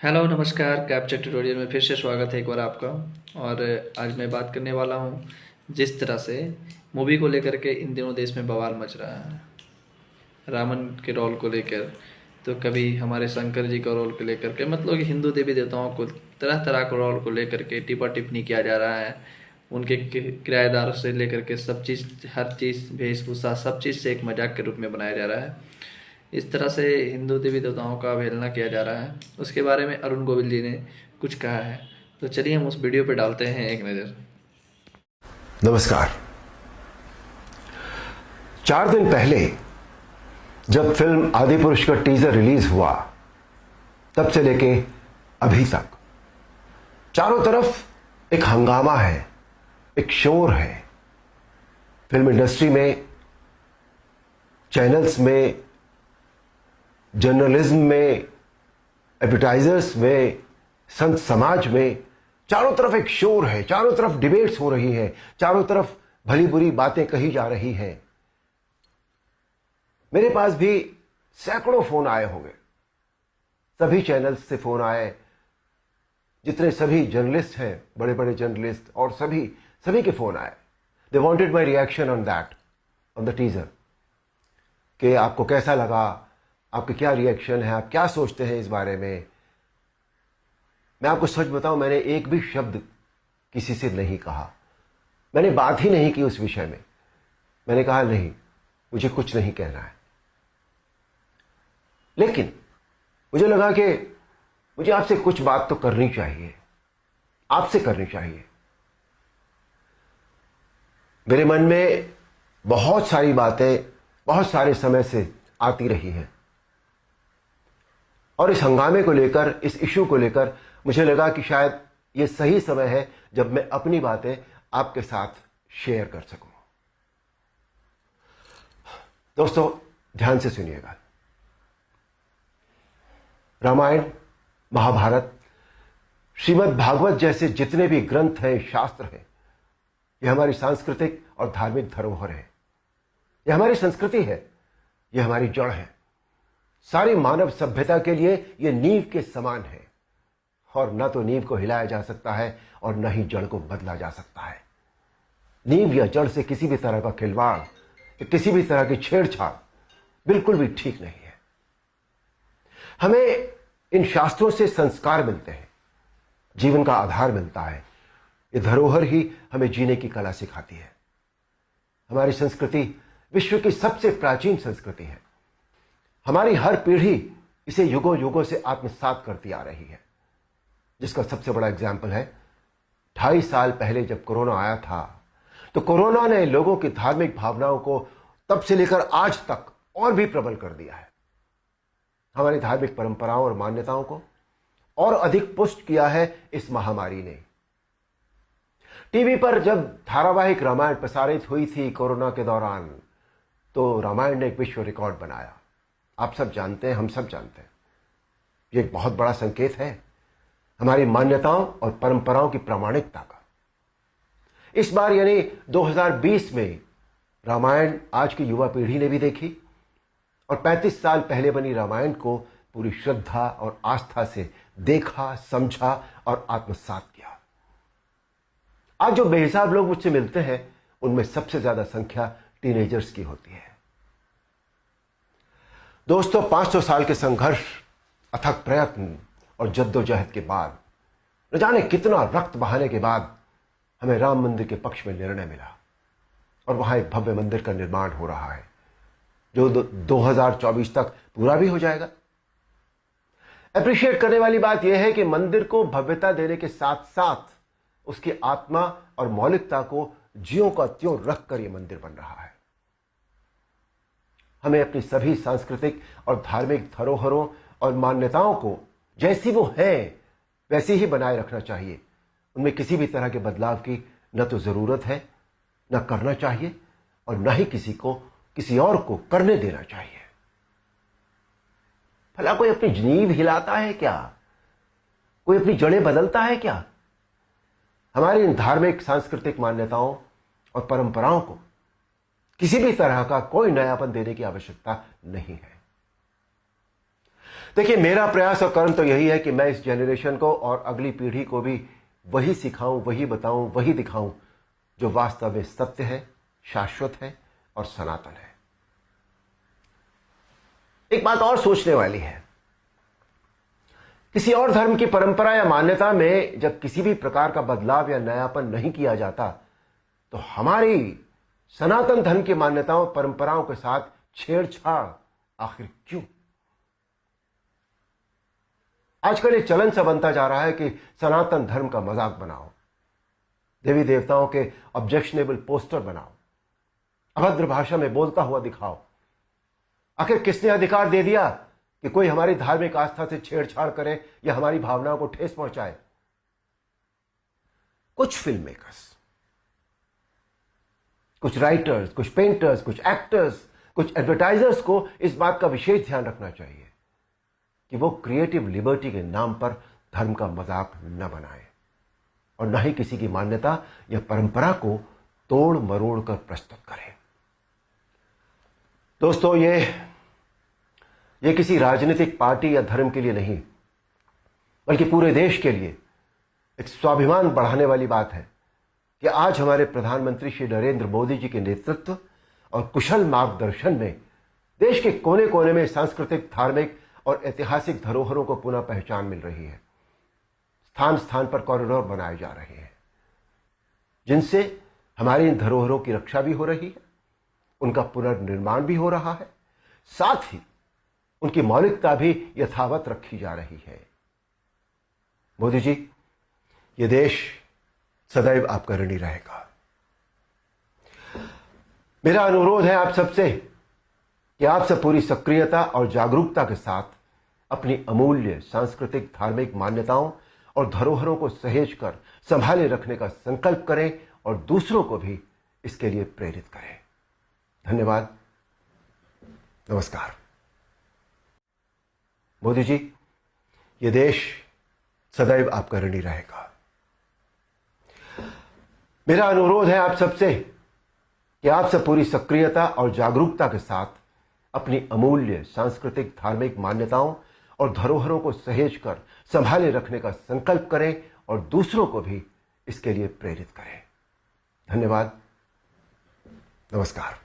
Hello नमस्कार। Capture tutorial में फिर से स्वागत है एक बार आपका। और आज मैं बात करने वाला हूँ जिस तरह से मूवी को लेकर के इन दिनों देश में बवाल मच रहा है, रावण के रोल को लेकर, तो कभी हमारे शंकर जी का रोल को लेकर के, मतलब कि हिंदू देवी देवताओं को तरह तरह के रोल को लेकर के टिप्पा टिप्पणी किया जा रहा है। उनके किराएदार से लेकर के सब चीज़, हर चीज़, वेशभूषा, सब चीज़ से एक मजाक के रूप में बनाया जा रहा है। इस तरह से हिंदू देवी देवताओं का अवहेलना किया जा रहा है, उसके बारे में अरुण गोविल जी ने कुछ कहा है। तो चलिए हम उस वीडियो पे डालते हैं एक नज़र। नमस्कार। 4 दिन पहले जब फिल्म आदिपुरुष का टीजर रिलीज हुआ, तब से लेके अभी तक चारों तरफ एक हंगामा है, एक शोर है। फिल्म इंडस्ट्री में, चैनल्स में, जर्नलिज्म में, एडवर्टाइजर्स में, संत समाज में, चारों तरफ एक शोर है। चारों तरफ डिबेट्स हो रही हैं, चारों तरफ भली बुरी बातें कही जा रही हैं। मेरे पास भी सैकड़ों फोन आए होंगे, सभी चैनल्स से फोन आए, जितने सभी जर्नलिस्ट हैं, बड़े बड़े जर्नलिस्ट, और सभी के फोन आए। They wanted my reaction on that, on the teaser, कि आपको कैसा लगा, आपके क्या रिएक्शन है, आप क्या सोचते हैं इस बारे में। मैं आपको सच बताऊं, मैंने एक भी शब्द किसी से नहीं कहा, मैंने बात ही नहीं की उस विषय में। मैंने कहा नहीं, मुझे कुछ नहीं कहना है। लेकिन मुझे लगा कि मुझे आपसे कुछ बात तो करनी चाहिए, आपसे करनी चाहिए। मेरे मन में बहुत सारी बातें बहुत सारे समय से आती रही हैं, और इस हंगामे को लेकर, इस इशू को लेकर मुझे लगा कि शायद यह सही समय है जब मैं अपनी बातें आपके साथ शेयर कर सकूं। दोस्तों, ध्यान से सुनिएगा। रामायण, महाभारत, श्रीमद् भागवत जैसे जितने भी ग्रंथ हैं, शास्त्र हैं, ये हमारी सांस्कृतिक और धार्मिक धरोहर है। यह हमारी संस्कृति है, यह हमारी जड़ है। सारी मानव सभ्यता के लिए यह नींव के समान है, और न तो नींव को हिलाया जा सकता है और न ही जड़ को बदला जा सकता है। नींव या जड़ से किसी भी तरह का खिलवाड़, किसी भी तरह की छेड़छाड़ बिल्कुल भी ठीक नहीं है। हमें इन शास्त्रों से संस्कार मिलते हैं, जीवन का आधार मिलता है। ये धरोहर ही हमें जीने की कला सिखाती है। हमारी संस्कृति विश्व की सबसे प्राचीन संस्कृति है। हमारी हर पीढ़ी इसे युगों युगों से आत्मसात करती आ रही है, जिसका सबसे बड़ा एग्जाम्पल है 2.5 साल पहले जब कोरोना आया था, तो कोरोना ने लोगों की धार्मिक भावनाओं को तब से लेकर आज तक और भी प्रबल कर दिया है। हमारी धार्मिक परंपराओं और मान्यताओं को और अधिक पुष्ट किया है इस महामारी ने। टीवी पर जब धारावाहिक रामायण प्रसारित हुई थी कोरोना के दौरान, तो रामायण ने एक विश्व रिकॉर्ड बनाया। आप सब जानते हैं, हम सब जानते हैं, ये एक बहुत बड़ा संकेत है हमारी मान्यताओं और परंपराओं की प्रामाणिकता का। इस बार यानी 2020 में रामायण आज की युवा पीढ़ी ने भी देखी, और 35 साल पहले बनी रामायण को पूरी श्रद्धा और आस्था से देखा, समझा और आत्मसात किया। आज जो बेहिसाब लोग मुझसे मिलते हैं, उनमें सबसे ज्यादा संख्या टीनेजर्स की होती है। दोस्तों, 500 साल के संघर्ष, अथक प्रयत्न और जद्दोजहद के बाद, न जाने कितना रक्त बहाने के बाद, हमें राम मंदिर के पक्ष में निर्णय मिला, और वहां एक भव्य मंदिर का निर्माण हो रहा है, जो 2024 तक पूरा भी हो जाएगा। अप्रिशिएट करने वाली बात यह है कि मंदिर को भव्यता देने के साथ साथ उसकी आत्मा और मौलिकता को ज्यों का त्यों रखकर यह मंदिर बन रहा है। हमें अपनी सभी सांस्कृतिक और धार्मिक धरोहरों और मान्यताओं को जैसी वो है वैसी ही बनाए रखना चाहिए। उनमें किसी भी तरह के बदलाव की न तो जरूरत है, न करना चाहिए, और न ही किसी और को करने देना चाहिए। भला कोई अपनी नींव हिलाता है क्या? कोई अपनी जड़ें बदलता है क्या? हमारी इन धार्मिक सांस्कृतिक मान्यताओं और परंपराओं को किसी भी तरह का कोई नयापन देने की आवश्यकता नहीं है। देखिए, मेरा प्रयास और कर्म तो यही है कि मैं इस जनरेशन को और अगली पीढ़ी को भी वही सिखाऊं, वही बताऊं, वही दिखाऊं जो वास्तव में सत्य है, शाश्वत है और सनातन है। एक बात और सोचने वाली है, किसी और धर्म की परंपरा या मान्यता में जब किसी भी प्रकार का बदलाव या नयापन नहीं किया जाता तो हमारी सनातन धर्म की मान्यताओं परंपराओं के साथ छेड़छाड़ आखिर क्यों? आजकल ये चलन सा बनता जा रहा है कि सनातन धर्म का मजाक बनाओ, देवी देवताओं के ऑब्जेक्शनेबल पोस्टर बनाओ, अभद्र भाषा में बोलता हुआ दिखाओ। आखिर किसने अधिकार दे दिया कि कोई हमारी धार्मिक आस्था से छेड़छाड़ करे या हमारी भावनाओं को ठेस पहुंचाए? कुछ फिल्म मेकर्स, कुछ राइटर्स, कुछ पेंटर्स, कुछ एक्टर्स, कुछ एडवर्टाइजर्स को इस बात का विशेष ध्यान रखना चाहिए कि वो क्रिएटिव लिबर्टी के नाम पर धर्म का मजाक न बनाए और न ही किसी की मान्यता या परंपरा को तोड़ मरोड़ कर प्रस्तुत करें। दोस्तों, ये किसी राजनीतिक पार्टी या धर्म के लिए नहीं, बल्कि पूरे देश के लिए एक स्वाभिमान बढ़ाने वाली बात है कि आज हमारे प्रधानमंत्री श्री नरेंद्र मोदी जी के नेतृत्व और कुशल मार्गदर्शन में देश के कोने कोने में सांस्कृतिक, धार्मिक और ऐतिहासिक धरोहरों को पुनः पहचान मिल रही है। स्थान स्थान पर कॉरिडोर बनाए जा रहे हैं जिनसे हमारी इन धरोहरों की रक्षा भी हो रही है, उनका पुनर्निर्माण भी हो रहा है, साथ ही उनकी मौलिकता भी यथावत रखी जा रही है। मोदी जी, ये देश सदैव आपका ऋणी रहेगा। मेरा अनुरोध है आप सबसे कि आप सब पूरी सक्रियता और जागरूकता के साथ अपनी अमूल्य सांस्कृतिक, धार्मिक मान्यताओं और धरोहरों को सहेज कर संभाले रखने का संकल्प करें और दूसरों को भी इसके लिए प्रेरित करें। धन्यवाद। नमस्कार। मोदी जी, ये देश सदैव आपका ऋणी रहेगा। मेरा अनुरोध है आप सबसे कि आप सब पूरी सक्रियता और जागरूकता के साथ अपनी अमूल्य सांस्कृतिक, धार्मिक मान्यताओं और धरोहरों को सहेज कर संभाले रखने का संकल्प करें और दूसरों को भी इसके लिए प्रेरित करें। धन्यवाद। नमस्कार।